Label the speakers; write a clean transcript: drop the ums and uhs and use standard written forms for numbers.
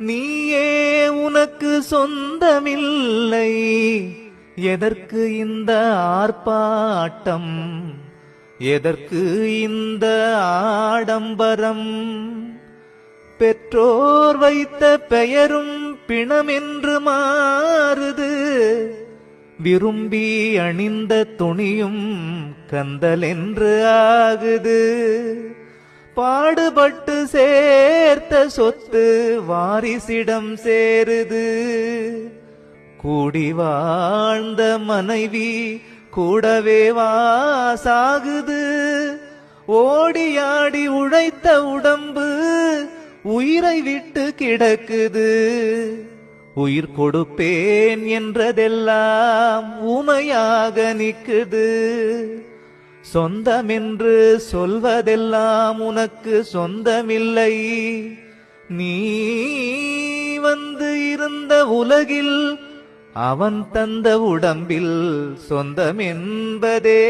Speaker 1: நீயே உனக்கு சொந்தமில்லை, எதற்கு இந்த ஆர்ப்பாட்டம், எதற்கு இந்த ஆடம்பரம்? பெற்றோர் வைத்த பெயரும் பிணமென்று மாறுது, விரும்பி அணிந்த துணியும் கந்தலென்று ஆகுது. பாடுபட்டு சேர்த்த சொத்து வாரிசிடம் சேருது, கூடி வாழ்ந்த மனைவி கூடவே வாசாகுது. ஓடியாடி உழைத்த உடம்பு உயிரை விட்டு கிடக்குது. உயிர் கொடுப்பேன் என்றதெல்லாம் ஊமையாக நிக்குது. சொந்தமென்று சொல்வதெல்லாம் உனக்கு சொந்தமில்லை. நீ வந்து இருந்த உலகில் அவன் தந்த உடம்பில் சொந்தம் என்பதேதடா.